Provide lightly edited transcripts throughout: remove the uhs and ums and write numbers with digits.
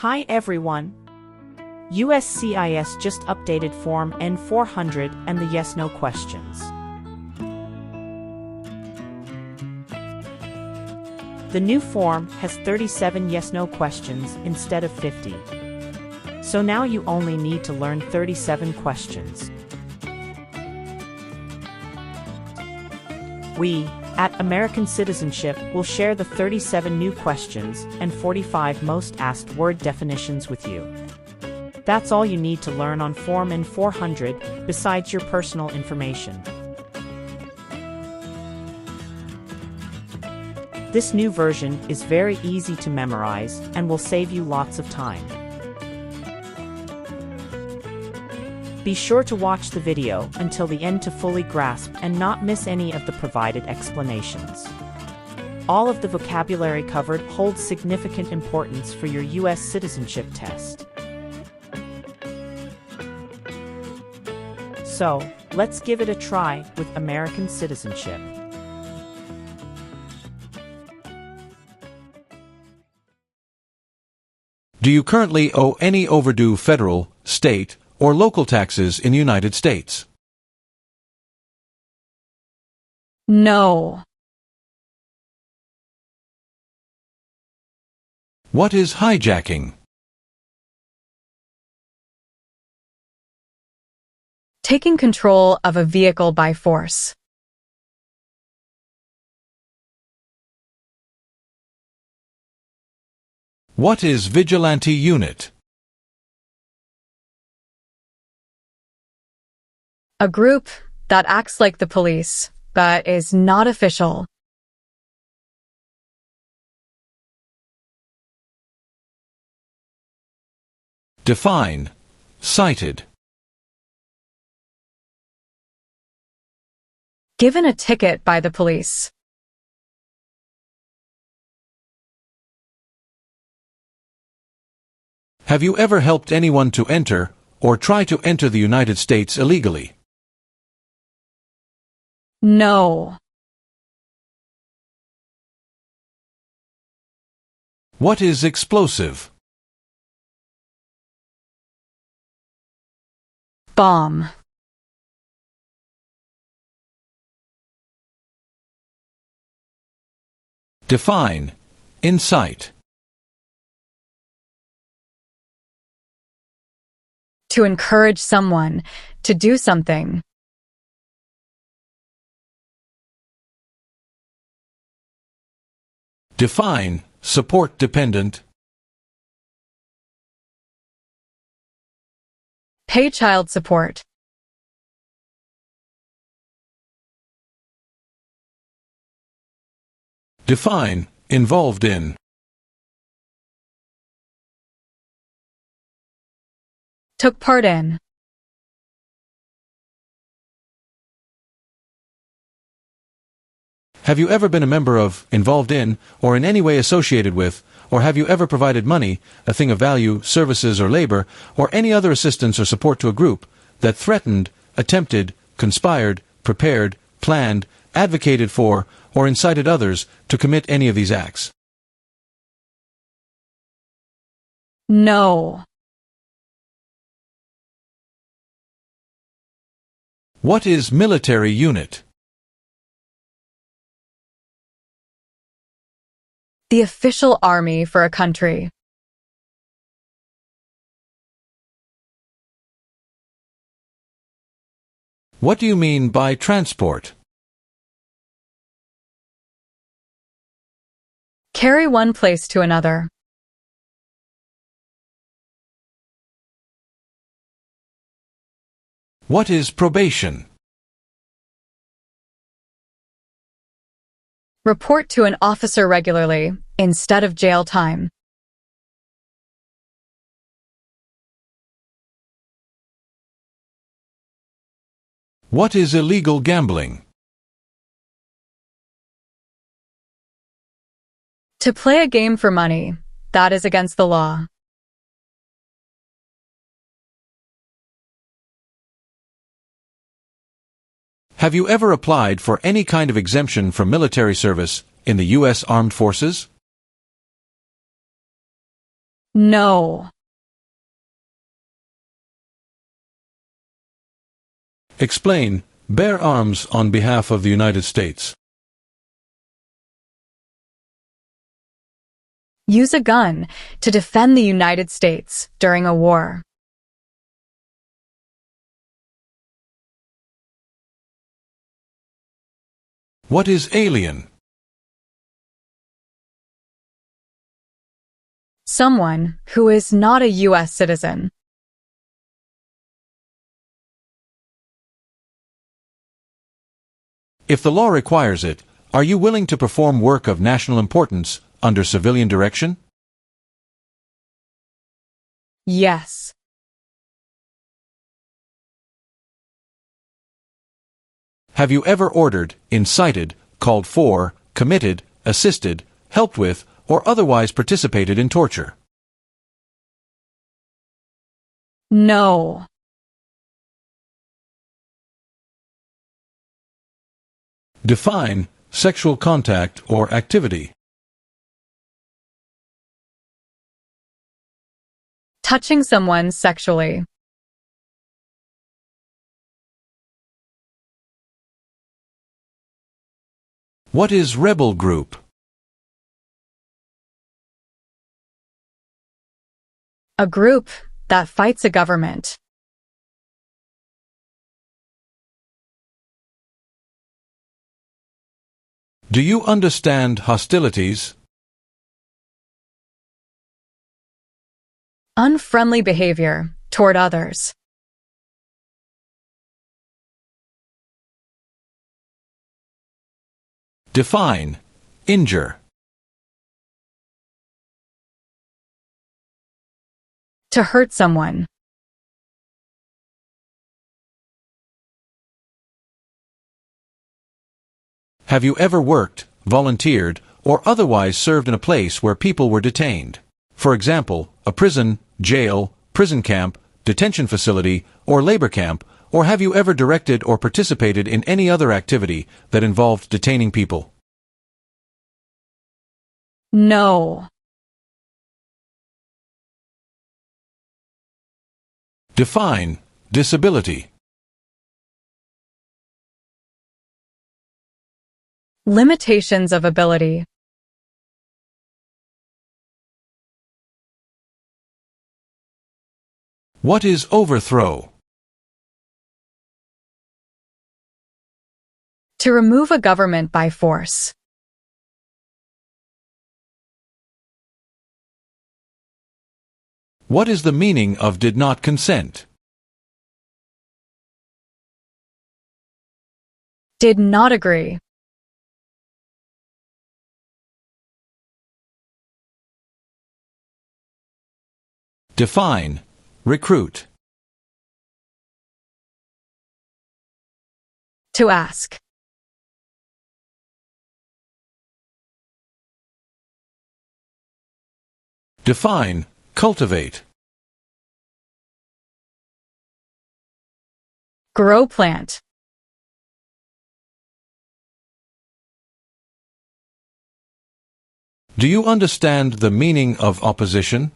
Hi everyone. USCIS just updated Form N400 and the yes-no questions. The new form has 37 yes-no questions instead of 50. So now you only need to learn 37 questions. We, at American Citizenship, will share the 37 new questions and 45 most asked word definitions with you. That's all you need to learn on Form N400, besides your personal information. This new version is very easy to memorize and will save you lots of time. Be sure to watch the video until the end to fully grasp and not miss any of the provided explanations. All of the vocabulary covered holds significant importance for your U.S. citizenship test. So, let's give it a try with American Citizenship. Do you currently owe any overdue federal, state, or local taxes in the United States? No. What is hijacking? Taking control of a vehicle by force. What is vigilante unit? A group that acts like the police, but is not official. Define. Cited. Given a ticket by the police. Have you ever helped anyone to enter, or try to enter the United States illegally? No. What is explosive? Bomb. Define. Incite. To encourage someone to do something. Define. Support dependent. Pay child support. Define. Involved in. Took part in. Have you ever been a member of, involved in, or in any way associated with, or have you ever provided money, a thing of value, services or labor, or any other assistance or support to a group that threatened, attempted, conspired, prepared, planned, advocated for, or incited others to commit any of these acts? No. What is military unit? The official army for a country. What do you mean by transport? Carry one place to another. What is probation? Report to an officer regularly, instead of jail time. What is illegal gambling? To play a game for money, that is against the law. Have you ever applied for any kind of exemption from military service in the U.S. Armed Forces? No. Explain. Bear arms on behalf of the United States. Use a gun to defend the United States during a war. What is alien? Someone who is not a U.S. citizen. If the law requires it, are you willing to perform work of national importance under civilian direction? Yes. Have you ever ordered, incited, called for, committed, assisted, helped with, or otherwise participated in torture? No. Define sexual contact or activity. Touching someone sexually. What is rebel group? A group that fights a government. Do you understand hostilities? Unfriendly behavior toward others. Define injure. To hurt someone. Have you ever worked, volunteered, or otherwise served in a place where people were detained? For example, a prison, jail, prison camp, detention facility, or labor camp, or have you ever directed or participated in any other activity that involved detaining people? No. Define disability. Limitations of ability. What is overthrow? To remove a government by force. What is the meaning of did not consent? Did not agree. Define recruit. To ask. Define cultivate. Grow plant. Do you understand the meaning of opposition?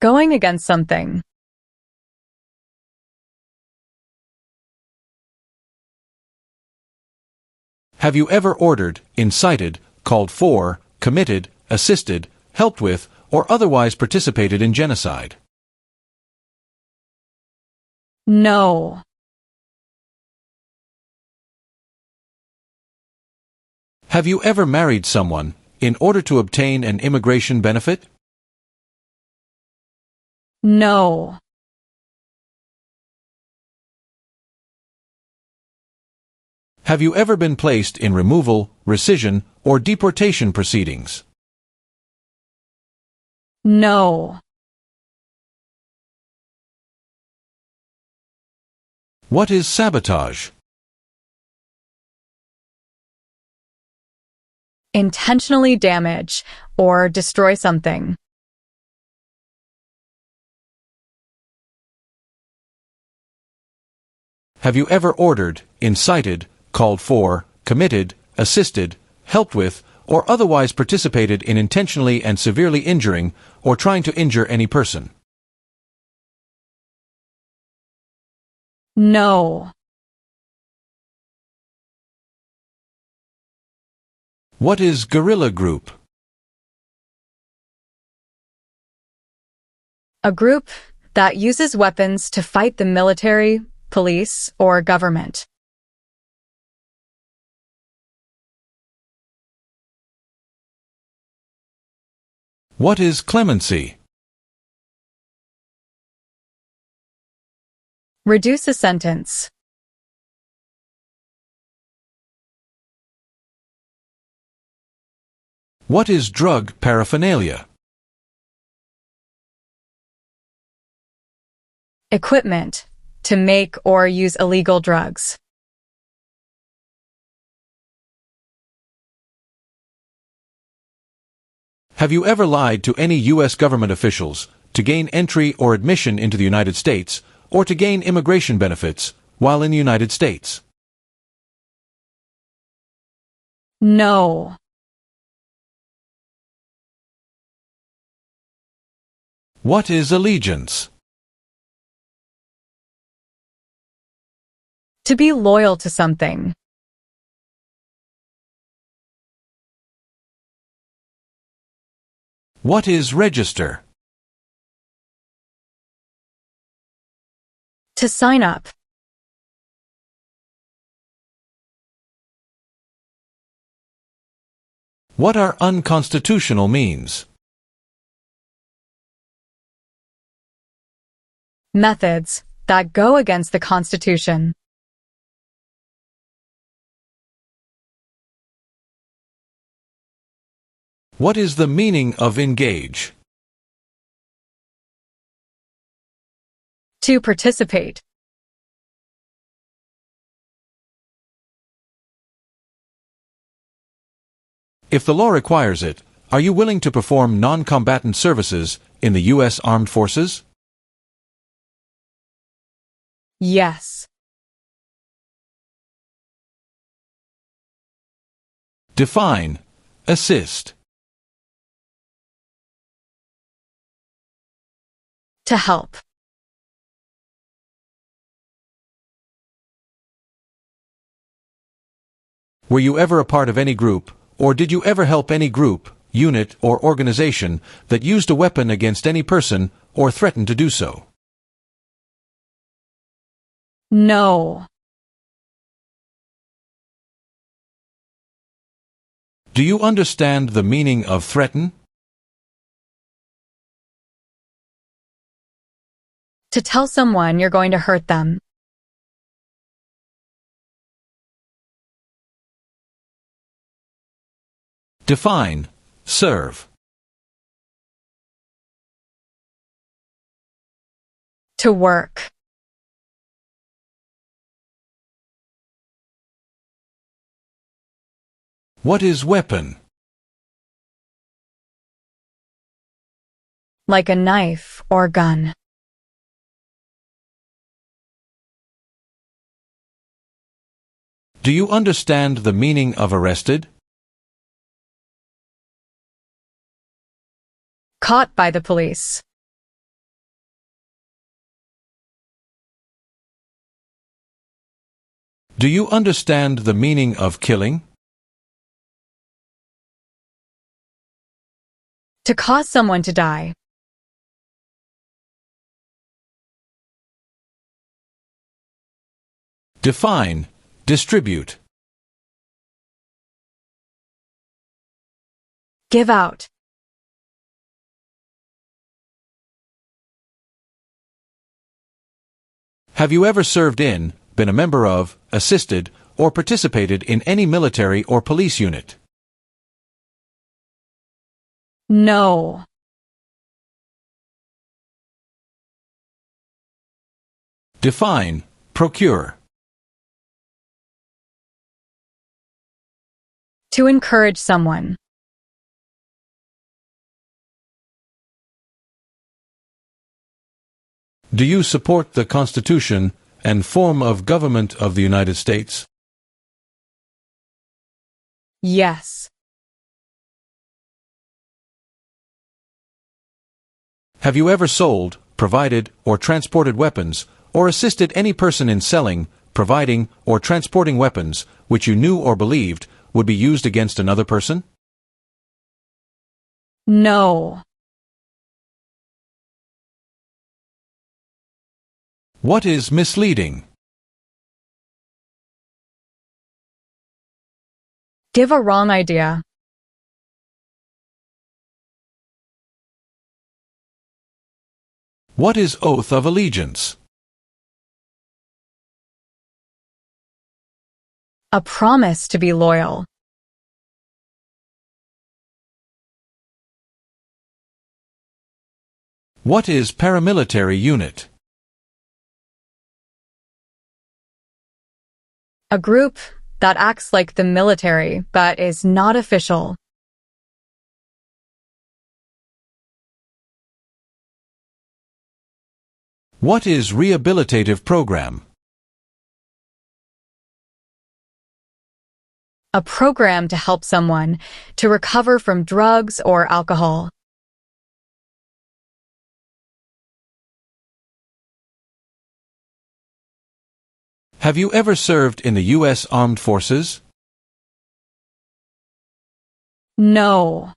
Going against something. Have you ever ordered, incited, called for, committed, assisted, helped with, or otherwise participated in genocide? No. Have you ever married someone in order to obtain an immigration benefit? No. Have you ever been placed in removal, rescission, or deportation proceedings? No. What is sabotage? Intentionally damage or destroy something. Have you ever ordered, incited, called for, committed, assisted, helped with, or otherwise participated in intentionally and severely injuring or trying to injure any person? No. What is guerrilla group? A group that uses weapons to fight the military, police, or government. What is clemency? Reduce a sentence. What is drug paraphernalia? Equipment to make or use illegal drugs. Have you ever lied to any U.S. government officials to gain entry or admission into the United States or to gain immigration benefits while in the United States? No. What is allegiance? To be loyal to something. What is register? To sign up. What are unconstitutional means? Methods that go against the Constitution. What is the meaning of engage? To participate. If the law requires it, are you willing to perform non-combatant services in the U.S. Armed Forces? Yes. Define assist. To help. Were you ever a part of any group, or did you ever help any group, unit, or organization that used a weapon against any person or threatened to do so? No. Do you understand the meaning of threaten? To tell someone you're going to hurt them. Define serve. To work. What is weapon? Like a knife or gun. Do you understand the meaning of arrested? Caught by the police. Do you understand the meaning of killing? To cause someone to die. Define distribute. Give out. Have you ever served in, been a member of, assisted, or participated in any military or police unit? No. Define procure. To encourage someone. Do you support the Constitution and form of government of the United States? Yes. Have you ever sold, provided, or transported weapons, or assisted any person in selling, providing, or transporting weapons which you knew or believed would be used against another person? No. What is misleading? Give a wrong idea. What is oath of allegiance? A promise to be loyal. What is paramilitary unit? A group that acts like the military but is not official. What is rehabilitative program? A program to help someone to recover from drugs or alcohol. Have you ever served in the U.S. Armed Forces? No.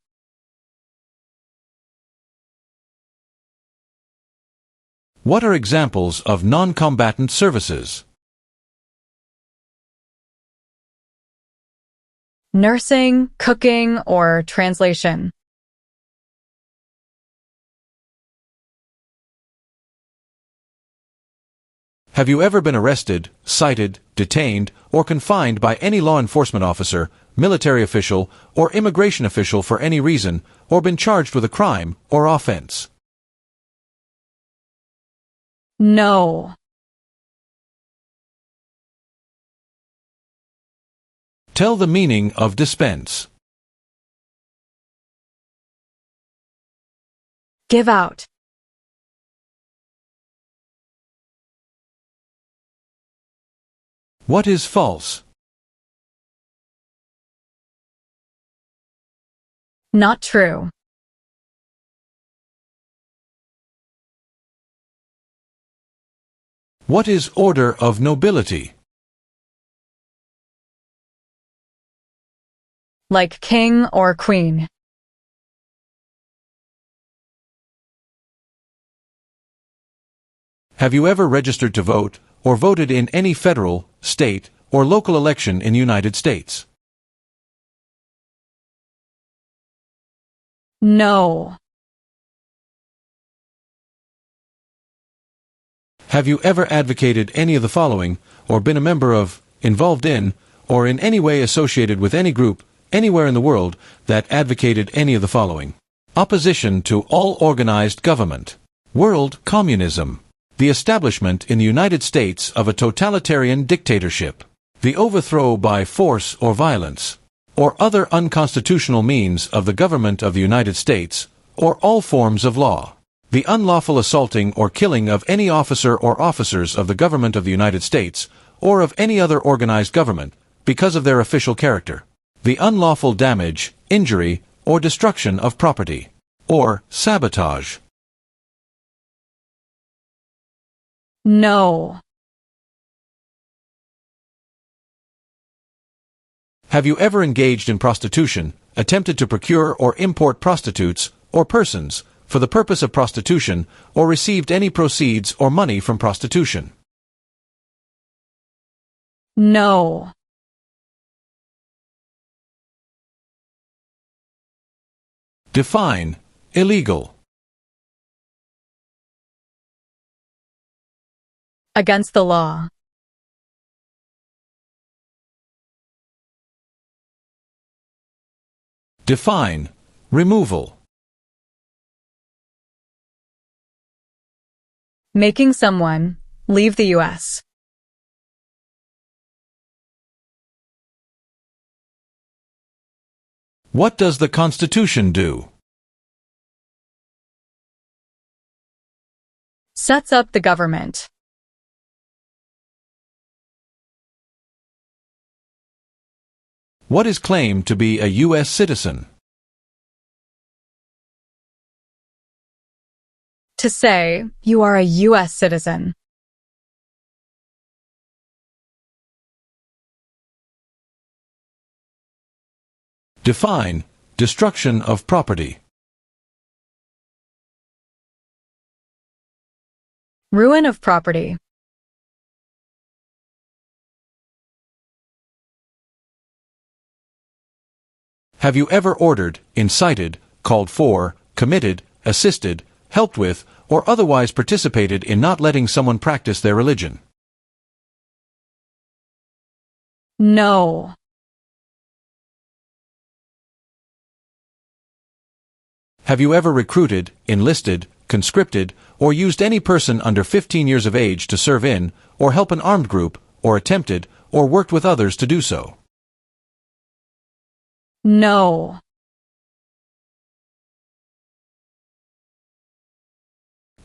What are examples of non-combatant services? Nursing, cooking, or translation. Have you ever been arrested, cited, detained, or confined by any law enforcement officer, military official, or immigration official for any reason, or been charged with a crime or offense? No. Tell the meaning of dispense. Give out. What is false? Not true. What is order of nobility? Like king or queen. Have you ever registered to vote or voted in any federal, state, or local election in the United States? No. Have you ever advocated any of the following, or been a member of, involved in, or in any way associated with any group, anywhere in the world, that advocated any of the following? Opposition to all organized government. World communism. The establishment in the United States of a totalitarian dictatorship. The overthrow by force or violence, or other unconstitutional means of the government of the United States, or all forms of law. The unlawful assaulting or killing of any officer or officers of the government of the United States, or of any other organized government, because of their official character. The unlawful damage, injury, or destruction of property, or sabotage. No. Have you ever engaged in prostitution, attempted to procure or import prostitutes, or persons, for the purpose of prostitution, or received any proceeds or money from prostitution? No. Define illegal. Against the law. Define removal. Making someone leave the U.S. What does the Constitution do? Sets up the government. What is claimed to be a U.S. citizen? To say you are a U.S. citizen. Define destruction of property. Ruin of property. Have you ever ordered, incited, called for, committed, assisted, helped with, or otherwise participated in not letting someone practice their religion? No. Have you ever recruited, enlisted, conscripted, or used any person under 15 years of age to serve in, or help an armed group, or attempted, or worked with others to do so? No.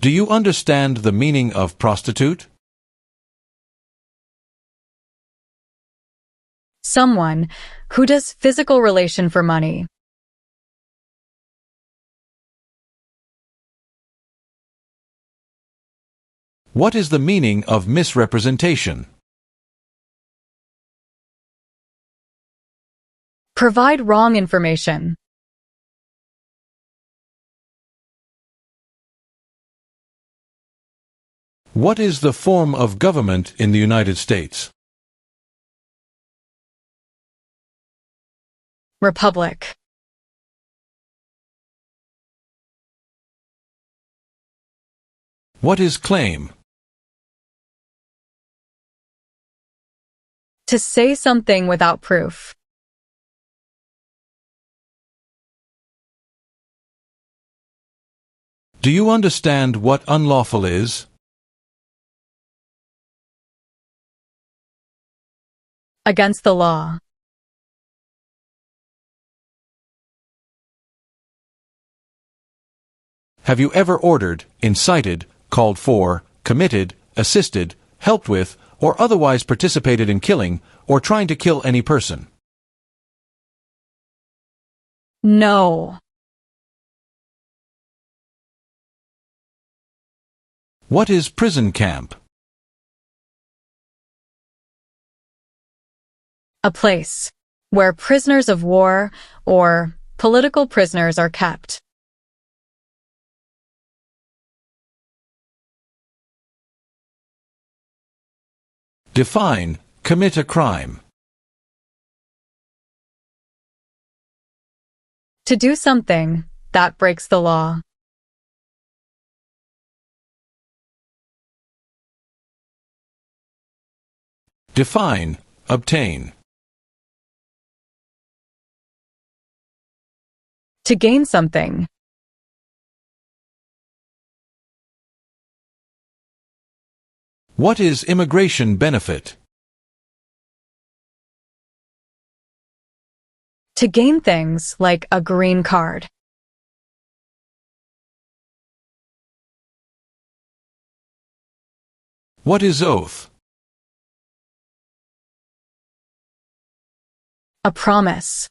Do you understand the meaning of prostitute? Someone who does physical relation for money. What is the meaning of misrepresentation? Provide wrong information. What is the form of government in the United States? Republic. What is claim? To say something without proof. Do you understand what unlawful is? Against the law. Have you ever ordered, incited, called for, committed, assisted, helped with, or otherwise participated in killing, or trying to kill any person? No. What is prison camp? A place where prisoners of war or political prisoners are kept. Define commit a crime. To do something that breaks the law. Define obtain. To gain something. What is immigration benefit? To gain things like a green card. What is oath? A promise.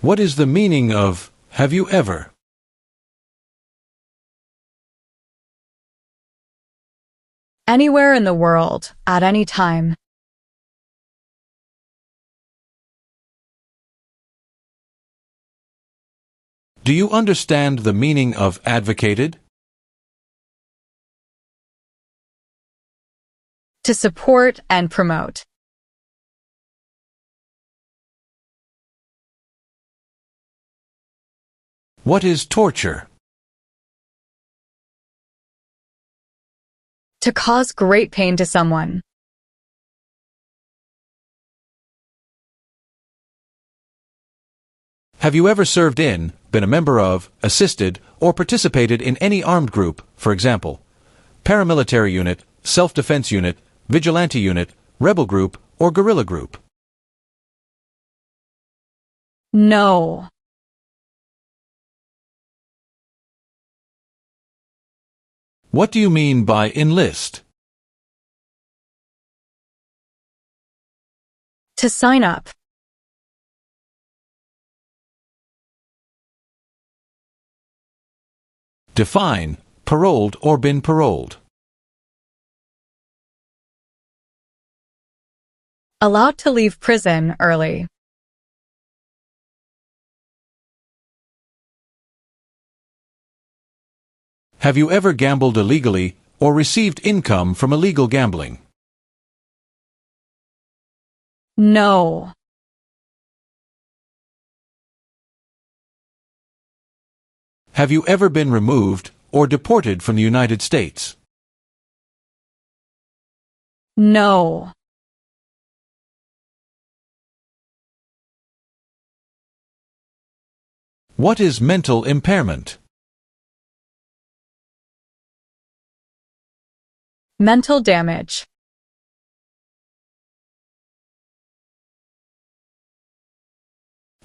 What is the meaning of have you ever? Anywhere in the world, at any time. Do you understand the meaning of advocated? To support and promote. What is torture? To cause great pain to someone. Have you ever served in, been a member of, assisted, or participated in any armed group, for example, paramilitary unit, self-defense unit, vigilante unit, rebel group, or guerrilla group? No. What do you mean by enlist? To sign up. Define, paroled or been paroled. Allowed to leave prison early. Have you ever gambled illegally or received income from illegal gambling? No. Have you ever been removed or deported from the United States? No. What is mental impairment? Mental damage.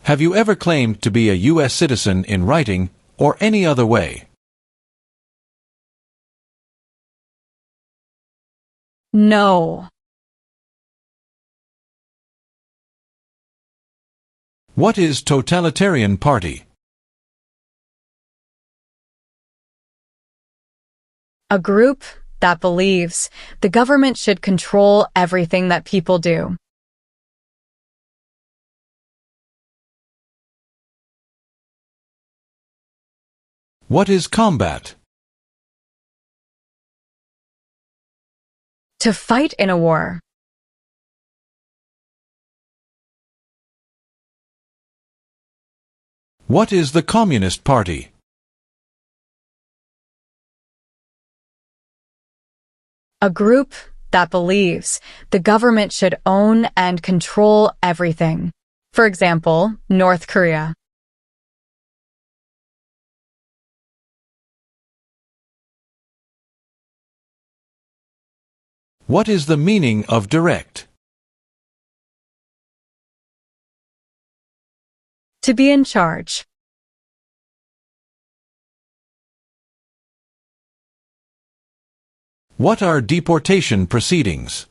Have you ever claimed to be a U.S. citizen in writing or any other way? No. What is totalitarian party? A group that believes the government should control everything that people do. What is combat? To fight in a war. What is the Communist Party? A group that believes the government should own and control everything. For example, North Korea. What is the meaning of direct? To be in charge. What are deportation proceedings?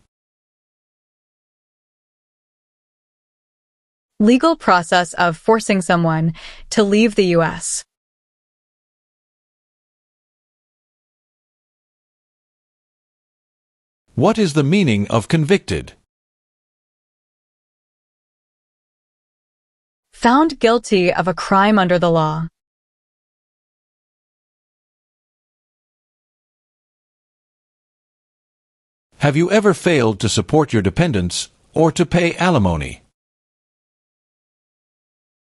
Legal process of forcing someone to leave the U.S. What is the meaning of convicted? Found guilty of a crime under the law. Have you ever failed to support your dependents or to pay alimony?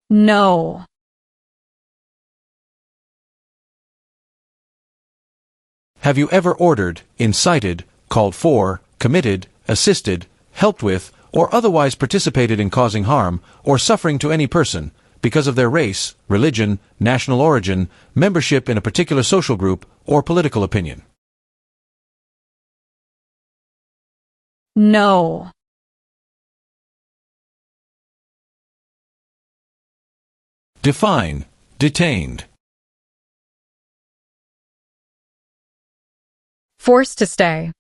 No. Have you ever ordered, incited, called for, committed, assisted, helped with, or otherwise participated in causing harm or suffering to any person because of their race, religion, national origin, membership in a particular social group, or political opinion? No. Define, detained. Forced to stay.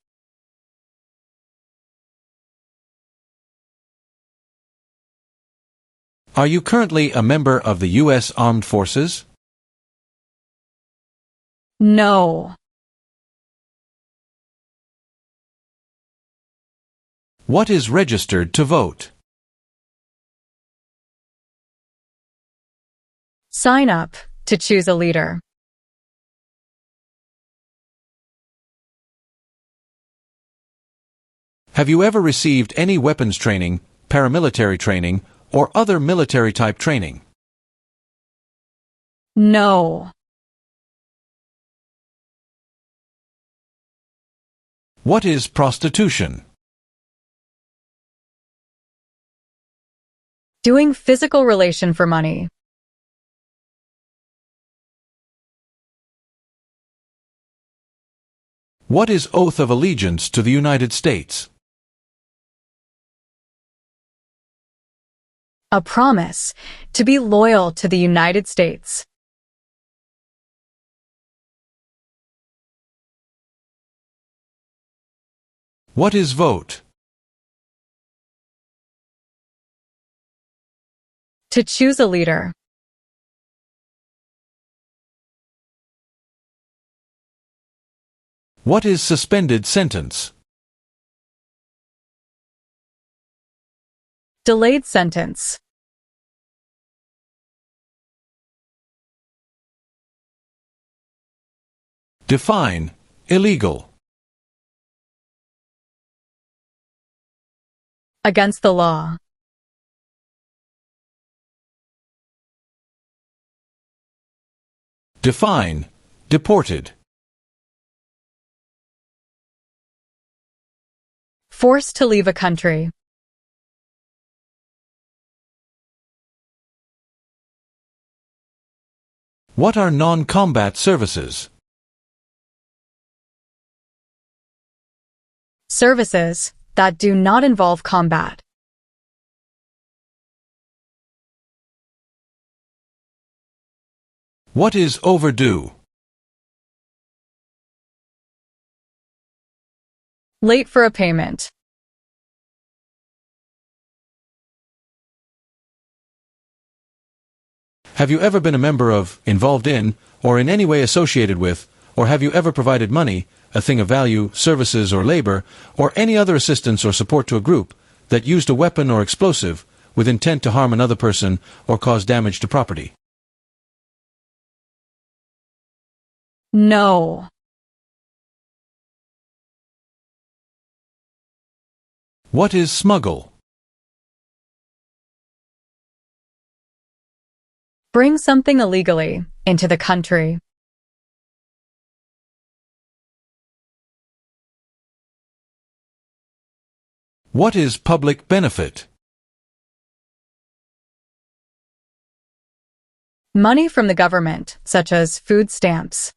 Are you currently a member of the U.S. Armed Forces? No. What is registered to vote? Sign up to choose a leader. Have you ever received any weapons training, paramilitary training, or other military-type training? No. What is prostitution? Doing physical relation for money. What is oath of allegiance to the United States? A promise to be loyal to the United States. What is vote? To choose a leader. What is suspended sentence? Delayed sentence. Define illegal. Against the law. Define deported. Forced to leave a country. What are non-combat services? Services that do not involve combat. What is overdue? Late for a payment. Have you ever been a member of, involved in, or in any way associated with, or have you ever provided money, a thing of value, services or labor, or any other assistance or support to a group that used a weapon or explosive with intent to harm another person or cause damage to property? No. What is smuggle? Bring something illegally into the country. What is public benefit? Money from the government, such as food stamps.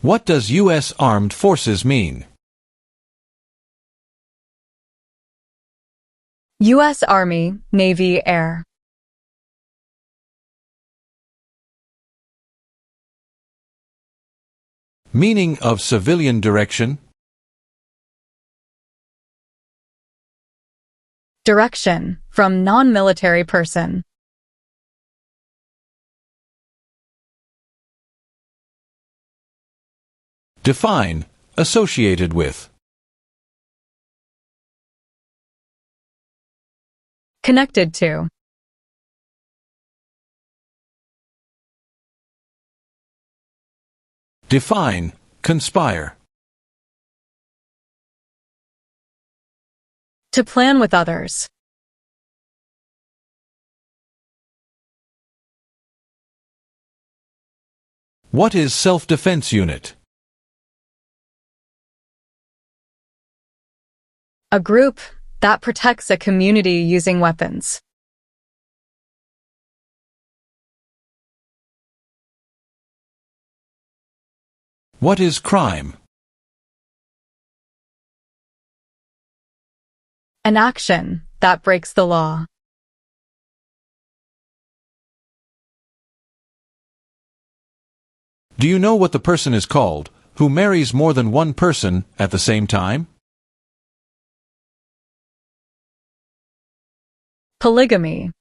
What does U.S. Armed Forces mean? U.S. Army, Navy, Air. Meaning of civilian direction? Direction, from non-military person. Define associated with. Connected to. Define conspire. To plan with others. What is self-defense unit? A group that protects a community using weapons. What is crime? An action that breaks the law. Do you know what the person is called who marries more than one person at the same time? Polygamy.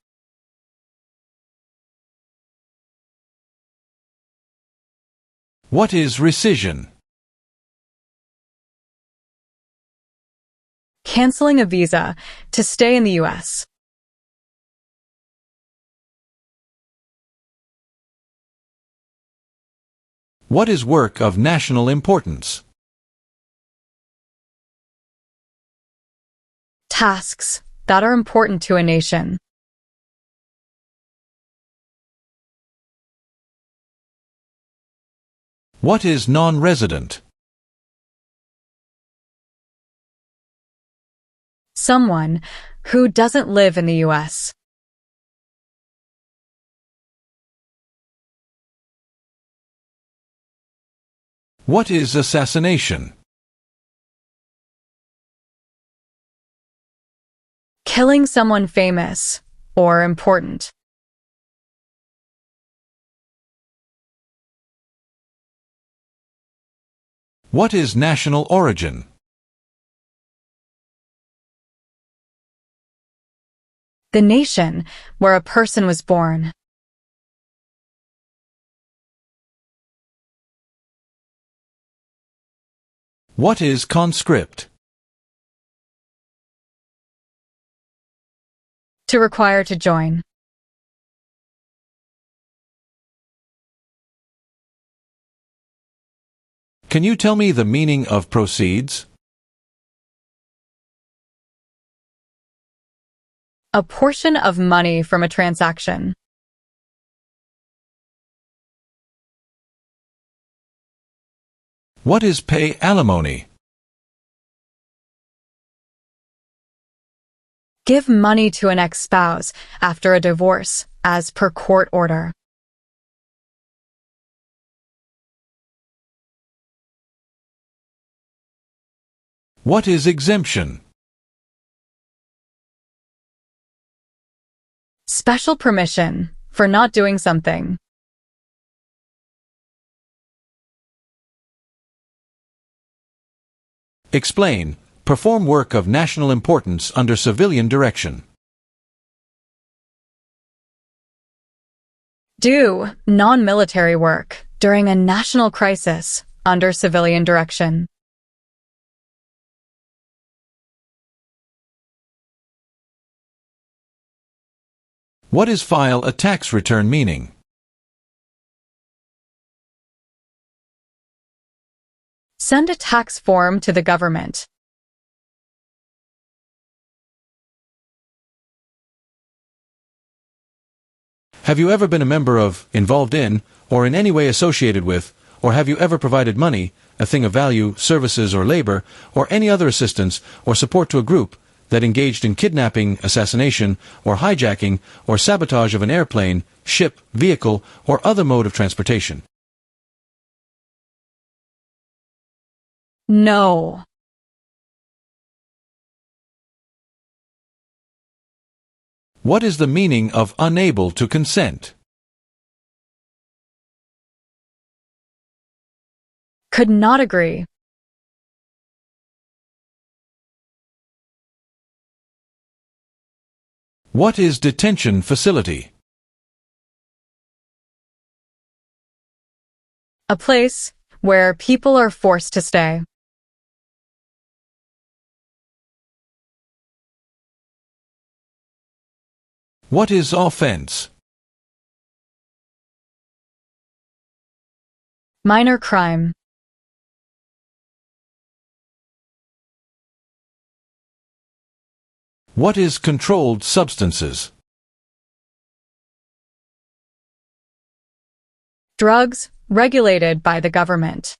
What is rescission? Canceling a visa to stay in the U.S. What is work of national importance? Tasks that are important to a nation. What is non-resident? Someone who doesn't live in the U.S. What is assassination? Killing someone famous or important. What is national origin? The nation where a person was born. What is conscript? To require to join. Can you tell me the meaning of proceeds? A portion of money from a transaction. What is pay alimony? Give money to an ex-spouse after a divorce, as per court order. What is exemption? Special permission for not doing something. Explain. Perform work of national importance under civilian direction. Do non-military work during a national crisis under civilian direction. What is file a tax return meaning? Send a tax form to the government. Have you ever been a member of, involved in, or in any way associated with, or have you ever provided money, a thing of value, services or labor, or any other assistance or support to a group that engaged in kidnapping, assassination, or hijacking, or sabotage of an airplane, ship, vehicle, or other mode of transportation? No. What is the meaning of unable to consent? Could not agree. What is detention facility? A place where people are forced to stay. What is offense? Minor crime. What is controlled substances? Drugs regulated by the government.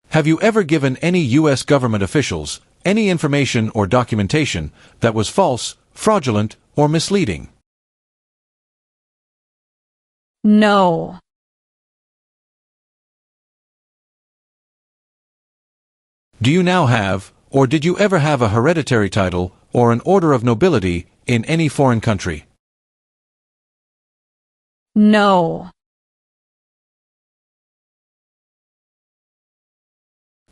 Have you ever given any U.S. government officials any information or documentation that was false, fraudulent, or misleading? No. Do you now have, or did you ever have a hereditary title or an order of nobility in any foreign country? No.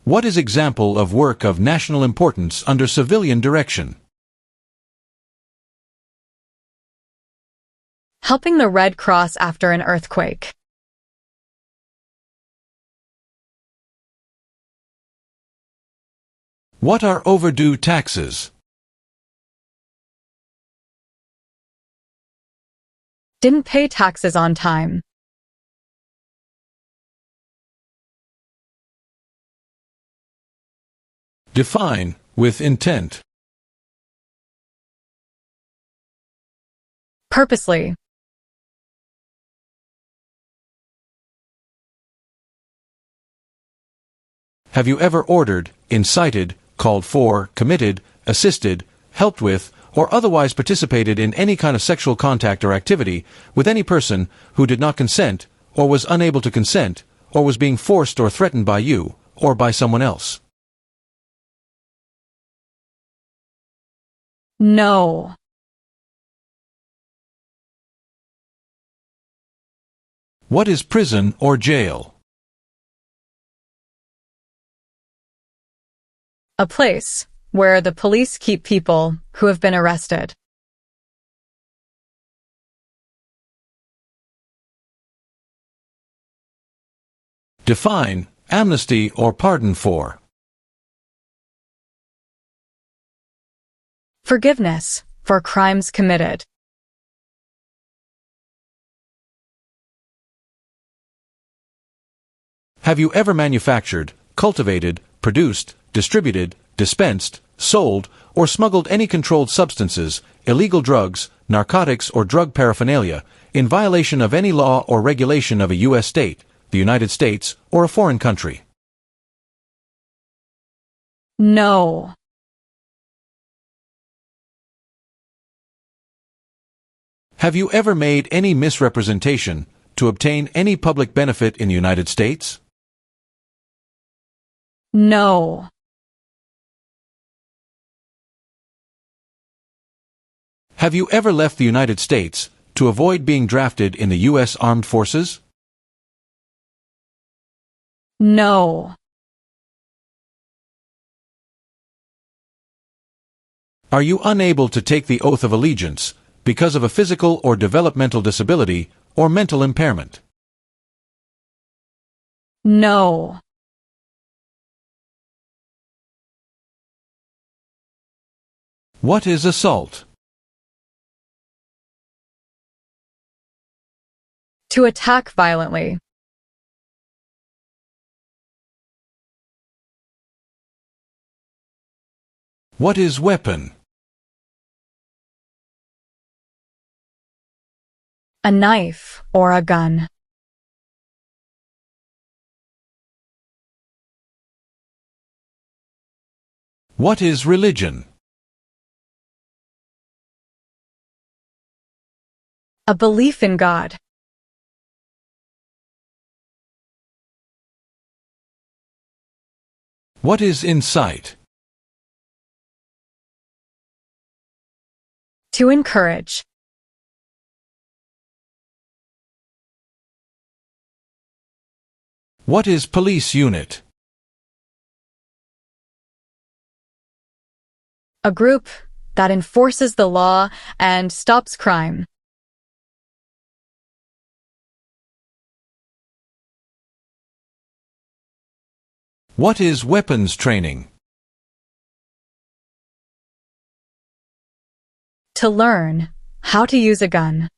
What is example of work of national importance under civilian direction? Helping the Red Cross after an earthquake. What are overdue taxes? Didn't pay taxes on time. Define, with intent. Purposely. Have you ever ordered, incited, called for, committed, assisted, helped with, or otherwise participated in any kind of sexual contact or activity with any person who did not consent, or was unable to consent, or was being forced or threatened by you, or by someone else? No. What is prison or jail? A place where the police keep people who have been arrested. Define amnesty or pardon for. Forgiveness for crimes committed. Have you ever manufactured, cultivated, produced, distributed, dispensed, sold, or smuggled any controlled substances, illegal drugs, narcotics, or drug paraphernalia in violation of any law or regulation of a U.S. state, the United States, or a foreign country? No. Have you ever made any misrepresentation to obtain any public benefit in the United States? No. Have you ever left the United States to avoid being drafted in the U.S. Armed Forces? No. Are you unable to take the oath of allegiance because of a physical or developmental disability or mental impairment? No. What is assault? To attack violently. What is weapon? A knife or a gun. What is religion? A belief in God. What is incite? To encourage. What is police unit? A group that enforces the law and stops crime. What is weapons training? To learn how to use a gun.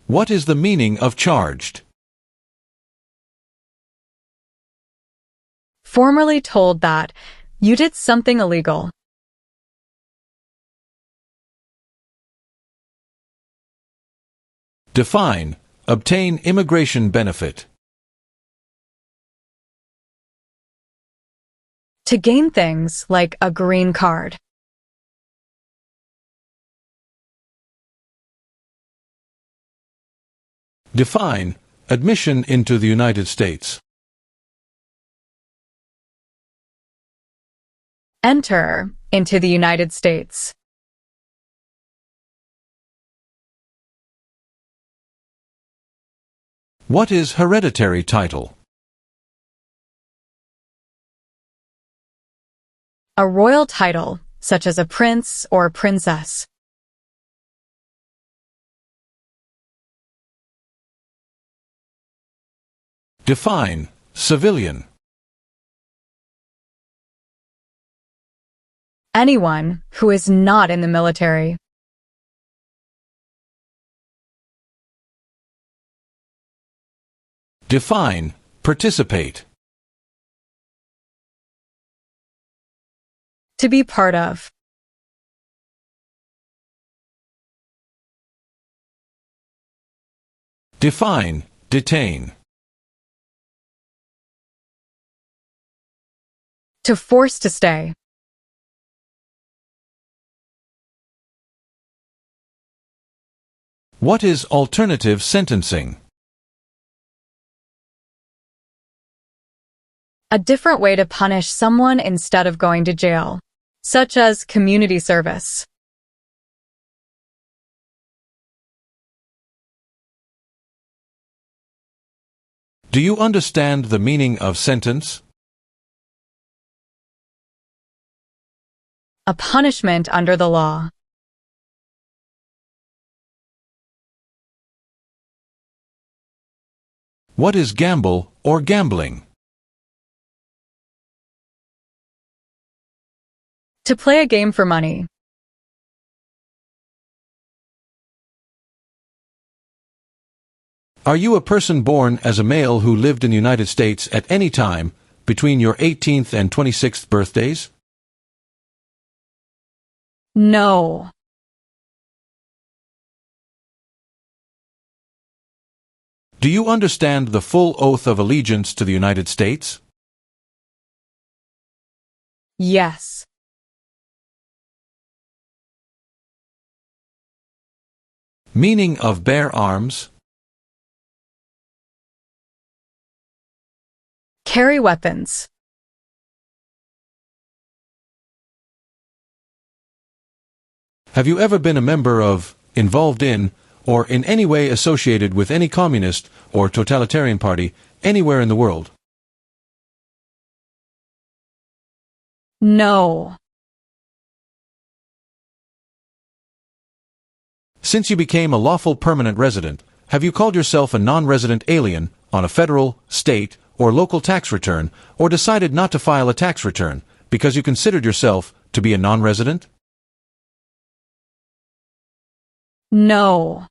What is the meaning of charged? Formerly told that you did something illegal. Define, obtain immigration benefit. To gain things like a green card. Define, admission into the United States. Enter into the United States. What is hereditary title? A royal title, such as a prince or princess. Define, civilian. Anyone who is not in the military. Define, participate. To be part of. Define, detain. To force to stay. What is alternative sentencing? A different way to punish someone instead of going to jail, such as community service. Do you understand the meaning of sentence? A punishment under the law. What is gamble or gambling? To play a game for money. Are you a person born as a male who lived in the United States at any time between your 18th and 26th birthdays? No. Do you understand the full oath of allegiance to the United States? Yes. Meaning of bear arms? Carry weapons. Have you ever been a member of, involved in, or in any way associated with any communist or totalitarian party anywhere in the world? No. Since you became a lawful permanent resident, have you called yourself a non-resident alien on a federal, state, or local tax return, or decided not to file a tax return because you considered yourself to be a non-resident? No.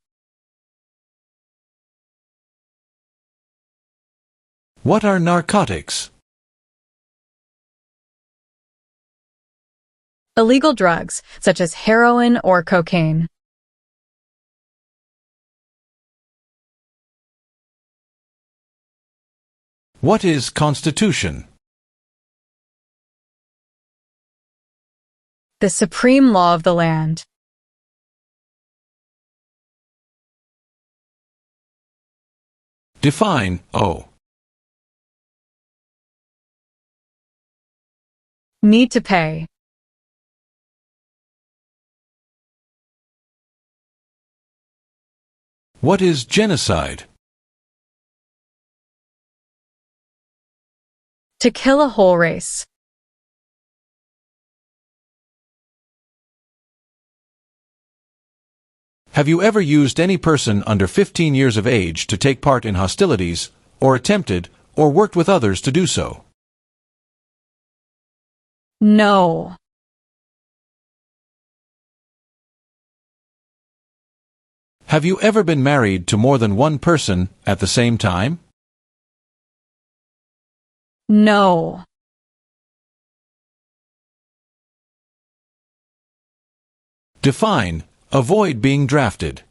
What are narcotics? Illegal drugs, such as heroin or cocaine. What is Constitution? The supreme law of the land. Define O. Need to pay. What is genocide? To kill a whole race. Have you ever used any person under 15 years of age to take part in hostilities, or attempted, or worked with others to do so? No. Have you ever been married to more than one person at the same time? No. Define avoid being drafted.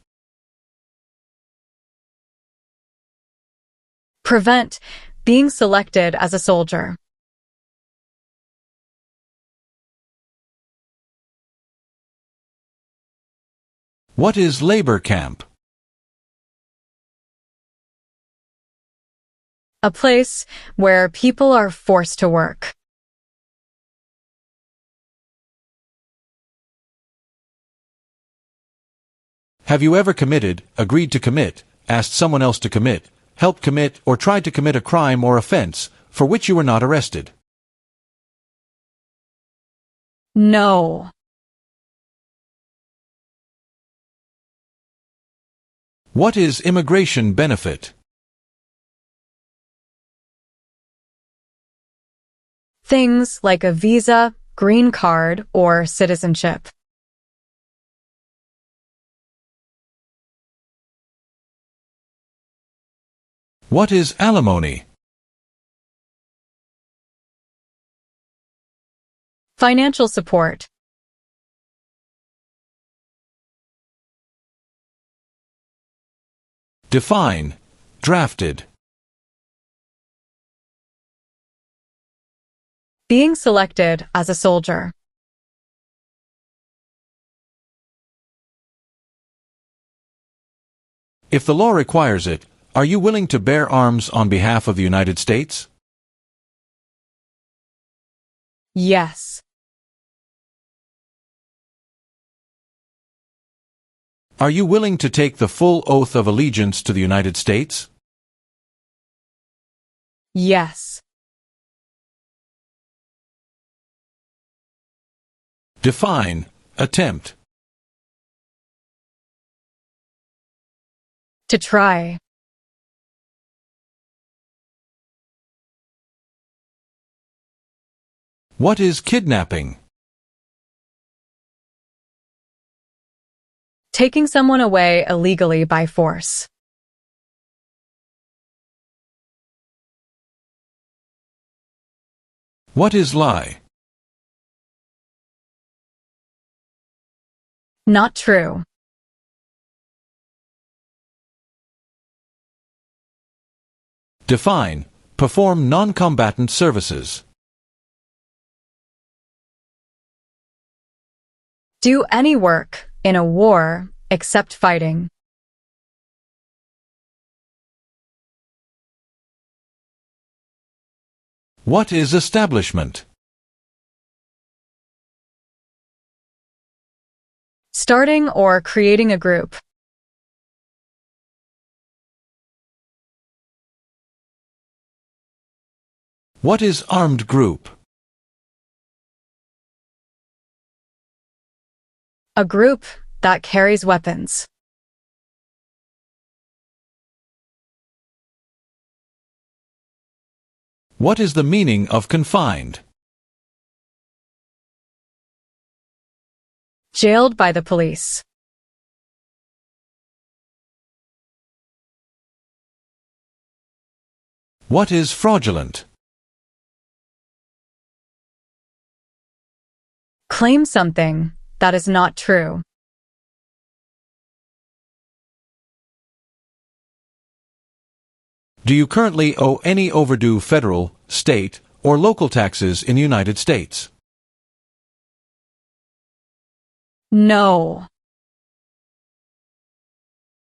Prevent being selected as a soldier. What is labor camp? A place where people are forced to work. Have you ever committed, agreed to commit, asked someone else to commit, helped commit, or tried to commit a crime or offense for which you were not arrested? No. What is immigration benefit? Things like a visa, green card, or citizenship. What is alimony? Financial support. Define drafted. Being selected as a soldier. If the law requires it, are you willing to bear arms on behalf of the United States? Yes. Are you willing to take the full oath of allegiance to the United States? Yes. Define attempt. To try. What is kidnapping? Taking someone away illegally by force. What is lie? Not true. Define. Perform non-combatant services. Do any work in a war except fighting. What is establishment? Starting or creating a group. What is armed group? A group that carries weapons. What is the meaning of confined? Jailed by the police. What is fraudulent? Claim something that is not true. Do you currently owe any overdue federal, state, or local taxes in the United States? No.